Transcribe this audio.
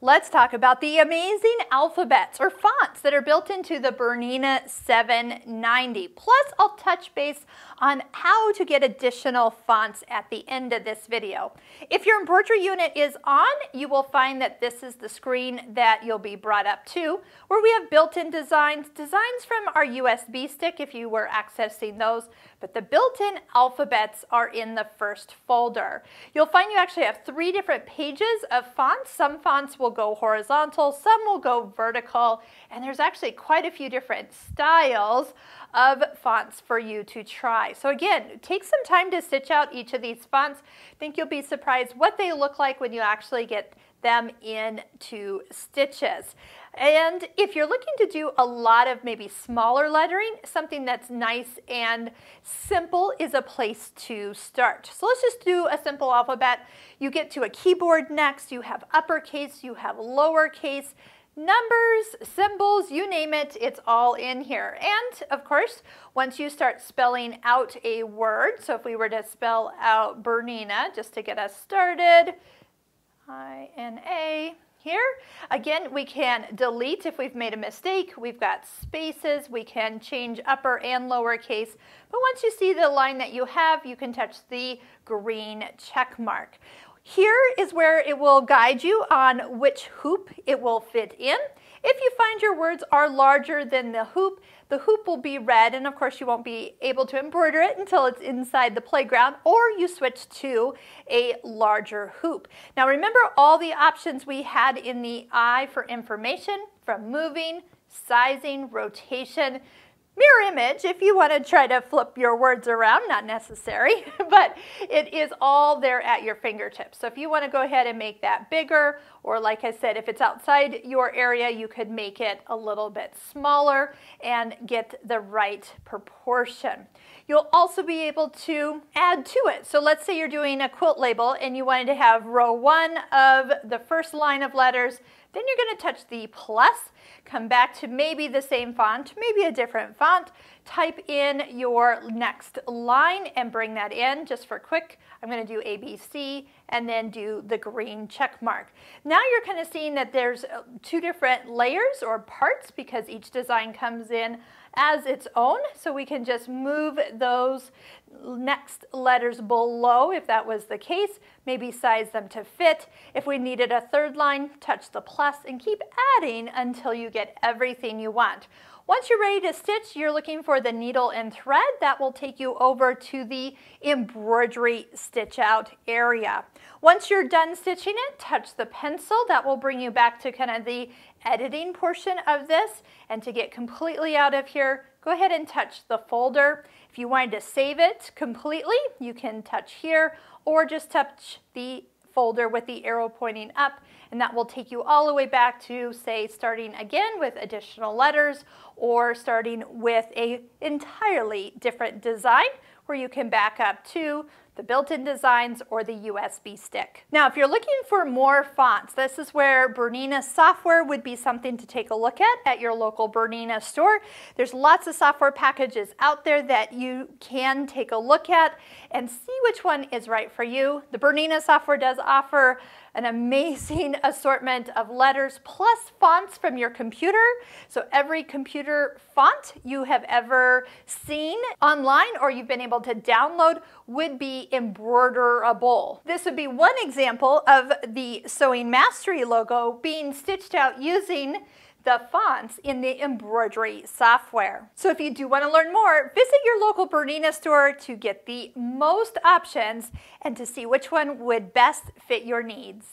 Let's talk about the amazing alphabets or fonts that are built into the Bernina 790. Plus, I'll touch base on how to get additional fonts at the end of this video. If your embroidery unit is on, you will find that this is the screen that you'll be brought up to, where we have built-in designs from our USB stick if you were accessing those, but the built-in alphabets are in the first folder. You'll find you actually have 3 different pages of fonts. Some fonts will go horizontal, some will go vertical, and there's actually quite a few different styles of fonts for you to try. So again, take some time to stitch out each of these fonts. I think you'll be surprised what they look like when you actually get them into stitches. And if you're looking to do a lot of maybe smaller lettering, something that's nice and simple is a place to start. So let's just do a simple alphabet. You get to a keyboard next, you have uppercase, you have lowercase, numbers, symbols, you name it, it's all in here. And of course, once you start spelling out a word, so if we were to spell out Bernina, just to get us started, I-N-A, here. Again, we can delete if we've made a mistake. We've got spaces. We can change upper and lower case. But once you see the line that you have, you can touch the green check mark. Here is where it will guide you on which hoop it will fit in. If you find your words are larger than the hoop will be red, and of course you won't be able to embroider it until it's inside the playground, or you switch to a larger hoop. Now remember all the options we had in the I for information, from moving, sizing, rotation, mirror image if you want to try to flip your words around, not necessary, but it is all there at your fingertips. So if you want to go ahead and make that bigger, or like I said, if it's outside your area, you could make it a little bit smaller and get the right proportion. You'll also be able to add to it. So let's say you're doing a quilt label and you wanted to have row 1 of the first line of letters. Then you're going to touch the plus, come back to maybe the same font, maybe a different font, type in your next line and bring that in just for quick. I'm going to do ABC and then do the green check mark. Now you're kind of seeing that there's 2 different layers or parts because each design comes in as its own, so we can just move those next letters below if that was the case, maybe size them to fit. If we needed a 3rd line, touch the plus and keep adding until you get everything you want. Once you're ready to stitch, you're looking for the needle and thread. That will take you over to the embroidery stitch out area. Once you're done stitching it, touch the pencil. That will bring you back to kind of the editing portion of this. And to get completely out of here, go ahead and touch the folder. If you wanted to save it completely, you can touch here or just touch the folder with the arrow pointing up, and that will take you all the way back to, say, starting again with additional letters or starting with an entirely different design where you can back up to the built-in designs or the USB stick. Now, if you're looking for more fonts, this is where Bernina software would be something to take a look at your local Bernina store. There's lots of software packages out there that you can take a look at and see which one is right for you. The Bernina software does offer an amazing assortment of letters plus fonts from your computer. So every computer font you have ever seen online or you've been able to download would be embroiderable. This would be one example of the Sewing Mastery logo being stitched out using the fonts in the embroidery software. So if you do want to learn more, visit your local Bernina store to get the most options and to see which one would best fit your needs.